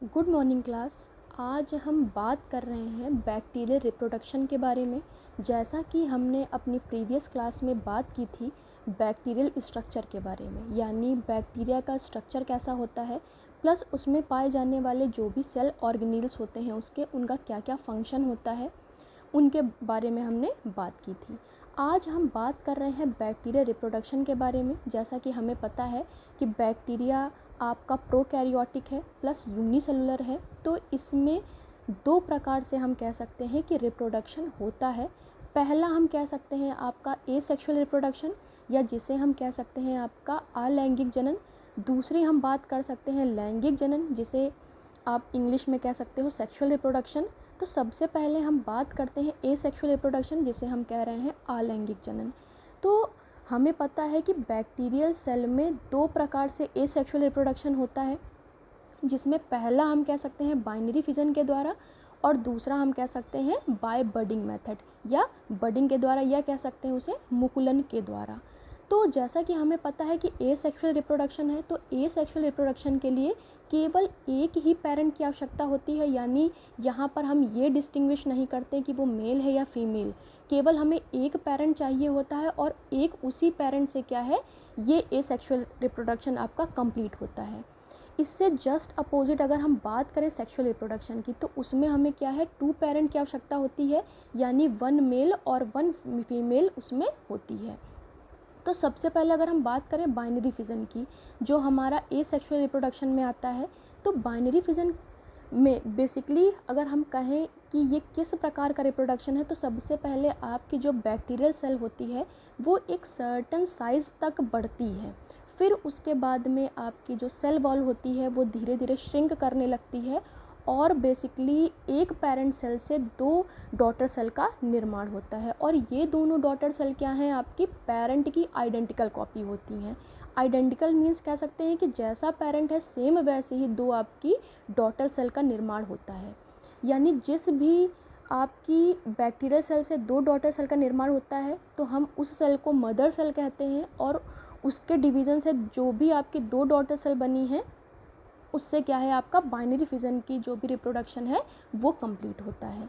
Good morning class. आज हम बात कर रहे हैं बैक्टीरियल रिप्रोडक्शन के बारे में। जैसा कि हमने अपनी प्रीवियस क्लास में बात की थी बैक्टीरियल स्ट्रक्चर के बारे में, यानी बैक्टीरिया का स्ट्रक्चर कैसा होता है, प्लस उसमें पाए जाने वाले जो भी सेल ऑर्गेनील्स होते हैं उनका क्या क्या फंक्शन होता है, उनके बारे में हमने बात की थी। आज हम बात कर रहे हैं बैक्टीरिया रिप्रोडक्शन के बारे में। जैसा कि हमें पता है कि बैक्टीरिया आपका प्रोकैरियोटिक है प्लस यूनिसेलुलर है, तो इसमें दो प्रकार से हम कह सकते हैं कि रिप्रोडक्शन होता है। पहला हम कह सकते हैं आपका एसेक्सुअल रिप्रोडक्शन, या जिसे हम कह सकते हैं आपका अलैंगिक जनन। दूसरी हम बात कर सकते हैं लैंगिक जनन, जिसे आप इंग्लिश में कह सकते हो सेक्सुअल रिप्रोडक्शन। तो सबसे पहले हम बात करते हैं एसेक्सुअल रिप्रोडक्शन, जिसे हम कह रहे हैं अलैंगिक जनन। तो हमें पता है कि बैक्टीरियल सेल में दो प्रकार से एसेक्सुअल रिप्रोडक्शन होता है, जिसमें पहला हम कह सकते हैं बाइनरी फिजन के द्वारा और दूसरा हम कह सकते हैं बाय बडिंग मेथड, या बडिंग के द्वारा, या कह सकते हैं उसे मुकुलन के द्वारा। तो जैसा कि हमें पता है कि एसेक्सुअल रिप्रोडक्शन है, तो एसेक्सुअल रिप्रोडक्शन के लिए केवल एक ही पेरेंट की आवश्यकता होती है, यानी यहाँ पर हम ये डिस्टिंग्विश नहीं करते कि वो मेल है या फीमेल। केवल हमें एक पेरेंट चाहिए होता है और एक उसी पेरेंट से क्या है, ये एसेक्सुअल रिप्रोडक्शन आपका कंप्लीट होता है। इससे जस्ट अपोजिट अगर हम बात करें सेक्सुअल रिप्रोडक्शन की, तो उसमें हमें क्या है, टू पेरेंट की आवश्यकता होती है, यानी वन मेल और वन फीमेल उसमें होती है। तो सबसे पहले अगर हम बात करें बाइनरी फिजन की, जो हमारा एसेक्सुअल रिप्रोडक्शन में आता है, तो बाइनरी फिजन में बेसिकली अगर हम कहें कि ये किस प्रकार का रिप्रोडक्शन है, तो सबसे पहले आपकी जो बैक्टीरियल सेल होती है वो एक सर्टन साइज़ तक बढ़ती है। फिर उसके बाद में आपकी जो सेल वॉल होती है वो धीरे धीरे श्रिंक करने लगती है, और बेसिकली एक पेरेंट सेल से दो डॉटर सेल का निर्माण होता है। और ये दोनों डॉटर सेल क्या हैं, आपकी पेरेंट की आइडेंटिकल कॉपी होती हैं। आइडेंटिकल मीन्स कह सकते हैं कि जैसा पेरेंट है सेम वैसे ही दो आपकी डॉटर सेल का निर्माण होता है। यानी जिस भी आपकी बैक्टीरियल सेल से दो डॉटर सेल का निर्माण होता है, तो हम उस सेल को मदर सेल कहते हैं, और उसके डिवीज़न से जो भी आपकी दो डॉटर सेल बनी हैं उससे क्या है, आपका बाइनरी फिजन की जो भी रिप्रोडक्शन है वो कंप्लीट होता है।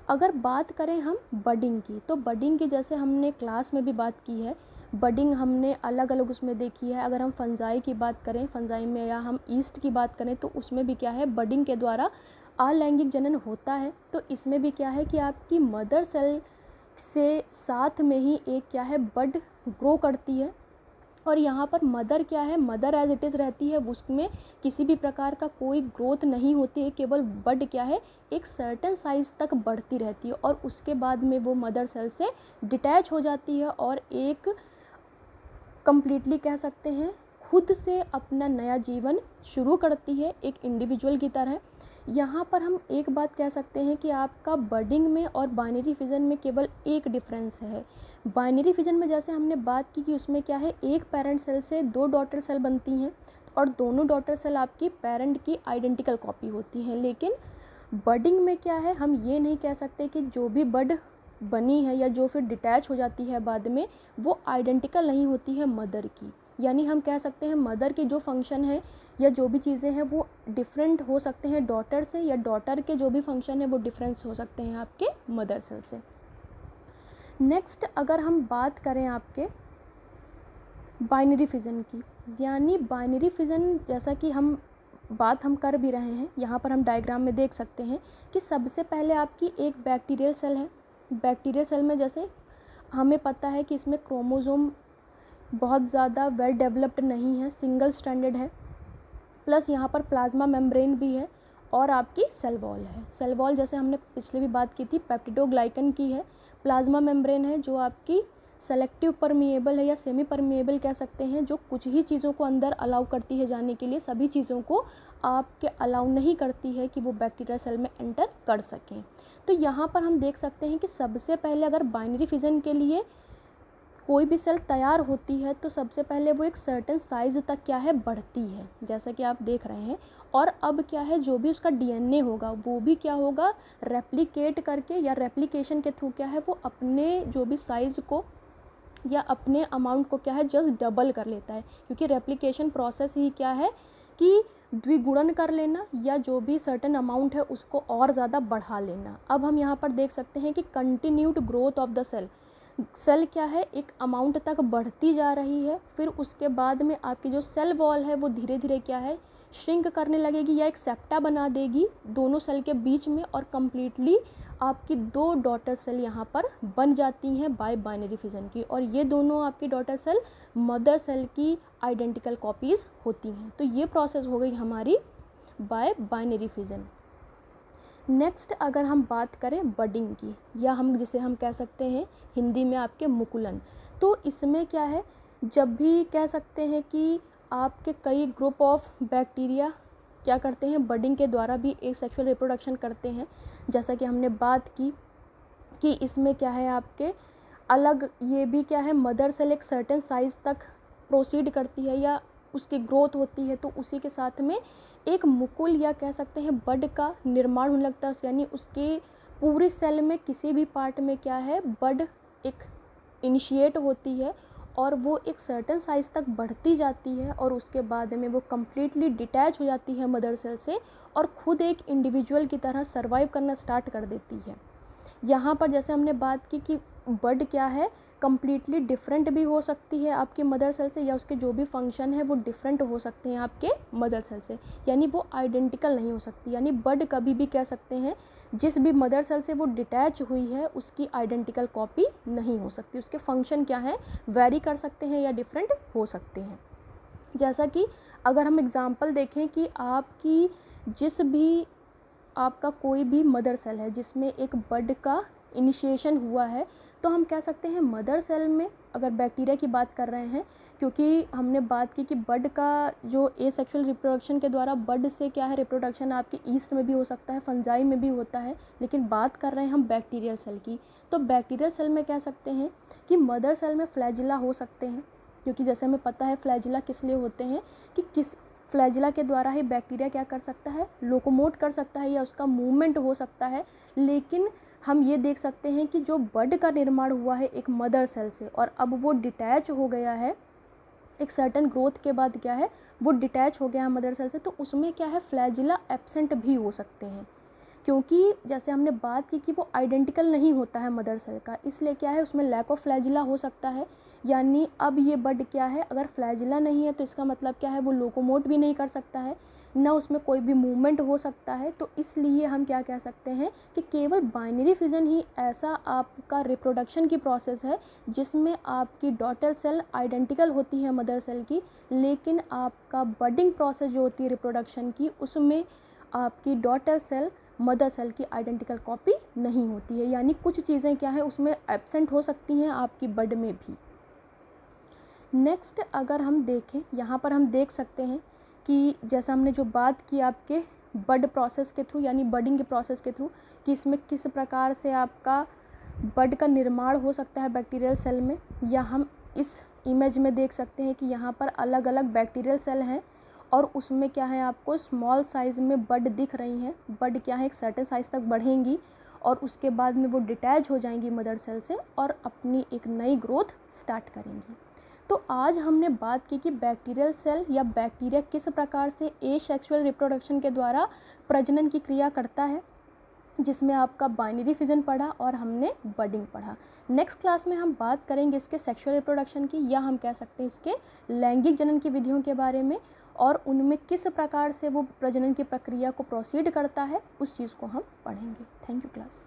अगर बात करें हम बडिंग की, तो बडिंग की जैसे हमने क्लास में भी बात की है, बडिंग हमने अलग अलग उसमें देखी है। अगर हम फंजाई की बात करें, फंजाई में, या हम ईस्ट की बात करें, तो उसमें भी क्या है, बडिंग के द्वारा अलैंगिक जनन होता है। तो इसमें भी क्या है कि आपकी मदर सेल से साथ में ही एक क्या है, बड ग्रो करती है। और यहाँ पर मदर क्या है, मदर एज इट इज़ रहती है, उसमें किसी भी प्रकार का कोई ग्रोथ नहीं होती है, केवल बड क्या है, एक सर्टेन साइज़ तक बढ़ती रहती है, और उसके बाद में वो मदर सेल से डिटैच हो जाती है और एक कम्प्लीटली कह सकते हैं खुद से अपना नया जीवन शुरू करती है, एक इंडिविजुअल की तरह। यहाँ पर हम एक बात कह सकते हैं कि आपका बडिंग में और बाइनरी फिजन में केवल एक डिफरेंस है। बाइनरी फिजन में जैसे हमने बात की कि उसमें क्या है, एक पेरेंट सेल से दो डॉटर सेल बनती हैं और दोनों डॉटर सेल आपकी पेरेंट की आइडेंटिकल कॉपी होती हैं। लेकिन बडिंग में क्या है, हम ये नहीं कह सकते कि जो भी बड बनी है या जो फिर डिटैच हो जाती है बाद में, वो आइडेंटिकल नहीं होती है मदर की। यानी हम कह सकते हैं मदर की जो फंक्शन है या जो भी चीज़ें हैं वो डिफरेंट हो सकते हैं डॉटर से, या डॉटर के जो भी फंक्शन है वो डिफरेंस हो सकते हैं आपके मदर सेल से। नेक्स्ट अगर हम बात करें आपके बाइनरी फिजन की, यानी बाइनरी फिजन जैसा कि हम कर भी रहे हैं, यहाँ पर हम डायग्राम में देख सकते हैं कि सबसे पहले आपकी एक बैक्टीरियल सेल है। बैक्टीरियल सेल में जैसे हमें पता है कि इसमें क्रोमोसोम बहुत ज़्यादा वेल डेवलप्ड नहीं है, सिंगल स्टैंडर्ड है, प्लस यहाँ पर प्लाज्मा मेम्ब्रेन भी है, और आपकी सेल वॉल है। सेल वॉल जैसे हमने पिछले भी बात की थी पेप्टिडोग्लाइकन की है, प्लाज्मा मेम्ब्रेन है जो आपकी सेलेक्टिव परमिएबल है या सेमी परमिएबल कह सकते हैं, जो कुछ ही चीज़ों को अंदर अलाउ करती है जाने के लिए, सभी चीज़ों को आपके अलाउ नहीं करती है कि वो बैक्टीरिया सेल में एंटर कर सकें। तो यहाँ पर हम देख सकते हैं कि सबसे पहले अगर बाइनरी फिजन के लिए कोई भी सेल तैयार होती है तो सबसे पहले वो एक सर्टेन साइज़ तक क्या है, बढ़ती है, जैसा कि आप देख रहे हैं। और अब क्या है, जो भी उसका डीएनए होगा वो भी क्या होगा, रेप्लिकेट करके या रेप्लिकेशन के थ्रू क्या है, वो अपने जो भी साइज़ को या अपने अमाउंट को क्या है, जस्ट डबल कर लेता है। क्योंकि रेप्लिकेशन प्रोसेस ही क्या है कि द्विगुणन कर लेना या जो भी सर्टेन अमाउंट है उसको और ज़्यादा बढ़ा लेना। अब हम यहाँ पर देख सकते हैं कि continued growth of the cell क्या है, एक अमाउंट तक बढ़ती जा रही है, फिर उसके बाद में आपकी जो सेल वॉल है वो धीरे धीरे क्या है, श्रिंक करने लगेगी या एक सेप्टा बना देगी दोनों सेल के बीच में, और कम्प्लीटली आपकी 2 डॉटर सेल यहाँ पर बन जाती हैं बाय बाइनरी फिजन की, और ये दोनों आपकी डॉटर सेल मदर सेल की आइडेंटिकल कॉपीज़ होती हैं। तो ये प्रोसेस हो गई हमारी बाय बाइनरी फिजन। नेक्स्ट अगर हम बात करें बडिंग की, या हम जिसे हम कह सकते हैं हिंदी में आपके मुकुलन, तो इसमें क्या है, जब भी कह सकते हैं कि आपके कई ग्रुप ऑफ बैक्टीरिया क्या करते हैं, बडिंग के द्वारा भी एक सेक्सुअल रिप्रोडक्शन करते हैं। जैसा कि हमने बात की कि इसमें क्या है आपके अलग, ये भी क्या है, मदर सेल एक सर्टेन साइज़ तक प्रोसीड करती है या उसकी ग्रोथ होती है, तो उसी के साथ में एक मुकुल या कह सकते हैं बड का निर्माण होने लगता है, यानी उसके पूरे सेल में किसी भी पार्ट में क्या है, बड एक इनिशिएट होती है और वो एक सर्टेन साइज़ तक बढ़ती जाती है, और उसके बाद में वो कम्प्लीटली डिटैच हो जाती है मदर सेल से और ख़ुद एक इंडिविजुअल की तरह सर्वाइव करना स्टार्ट कर देती है। यहाँ पर जैसे हमने बात की कि बड क्या है, कम्प्लीटली डिफरेंट भी हो सकती है आपके मदर सेल से, या उसके जो भी फंक्शन है वो डिफरेंट हो सकते हैं आपके मदर सेल से, यानी वो आइडेंटिकल नहीं हो सकती। यानी बड कभी भी कह सकते हैं जिस भी मदर सेल से वो डिटैच हुई है उसकी आइडेंटिकल कॉपी नहीं हो सकती। उसके फंक्शन क्या है, वेरी कर सकते हैं या डिफरेंट हो सकते हैं। जैसा कि अगर हम एग्ज़ाम्पल देखें कि आपकी जिस भी आपका कोई भी मदर सेल है जिसमें एक बड का इनिशिएशन हुआ है, तो हम कह सकते हैं मदर सेल में अगर बैक्टीरिया की बात कर रहे हैं, क्योंकि हमने बात की कि बड का जो एसेक्सुअल रिप्रोडक्शन के द्वारा बड से क्या है रिप्रोडक्शन आपके ईस्ट में भी हो सकता है, फंजाई में भी होता है, लेकिन बात कर रहे हैं हम बैक्टीरियल सेल की। तो बैक्टीरियल सेल में कह सकते हैं कि मदर सेल में फ्लैजिला हो सकते हैं, क्योंकि जैसे हमें पता है फ्लैजिला किस लिए होते हैं कि किस फ्लैजिला के द्वारा ही बैक्टीरिया क्या कर सकता है, लोकोमोट कर सकता है या उसका मूवमेंट हो सकता है। लेकिन हम ये देख सकते हैं कि जो बड का निर्माण हुआ है एक मदर सेल से और अब वो डिटैच हो गया है, एक सर्टेन ग्रोथ के बाद क्या है वो डिटैच हो गया है मदर सेल से, तो उसमें क्या है फ्लैजिला एब्सेंट भी हो सकते हैं, क्योंकि जैसे हमने बात की कि वो आइडेंटिकल नहीं होता है मदर सेल का, इसलिए क्या है उसमें लैक ऑफ फ्लैजिला हो सकता है। यानी अब ये बड क्या है, अगर फ्लैजिला नहीं है तो इसका मतलब क्या है वो लोकोमोट भी नहीं कर सकता है, ना उसमें कोई भी मूवमेंट हो सकता है। तो इसलिए हम क्या कह सकते हैं कि केवल बाइनरी फिजन ही ऐसा आपका रिप्रोडक्शन की प्रोसेस है जिसमें आपकी डॉटर सेल आइडेंटिकल होती है मदर सेल की, लेकिन आपका बडिंग प्रोसेस जो होती है रिप्रोडक्शन की उसमें आपकी डॉटर सेल मदर सेल की आइडेंटिकल कॉपी नहीं होती है। यानी कुछ चीज़ें क्या है उसमें एब्सेंट हो सकती हैं आपकी बड में भी। नेक्स्ट अगर हम देखें, यहाँ पर हम देख सकते हैं कि जैसा हमने जो बात की आपके बड प्रोसेस के थ्रू यानी बडिंग के प्रोसेस के थ्रू कि इसमें किस प्रकार से आपका बड का निर्माण हो सकता है बैक्टीरियल सेल में, या हम इस इमेज में देख सकते हैं कि यहाँ पर अलग अलग बैक्टीरियल सेल हैं और उसमें क्या है आपको स्मॉल साइज़ में बड दिख रही हैं। बड क्या है एक सर्टेन साइज़ तक बढ़ेंगी और उसके बाद में वो डिटैच हो जाएंगी मदर सेल से और अपनी एक नई ग्रोथ स्टार्ट करेंगी। तो आज हमने बात की कि बैक्टीरियल सेल या बैक्टीरिया किस प्रकार से एसेक्सुअल रिप्रोडक्शन के द्वारा प्रजनन की क्रिया करता है, जिसमें आपका बाइनरी फिजन पढ़ा और हमने बडिंग पढ़ा। नेक्स्ट क्लास में हम बात करेंगे इसके सेक्सुअल रिप्रोडक्शन की, या हम कह सकते हैं इसके लैंगिक जनन की विधियों के बारे में और उनमें किस प्रकार से वो प्रजनन की प्रक्रिया को प्रोसीड करता है, उस चीज़ को हम पढ़ेंगे। Thank you class.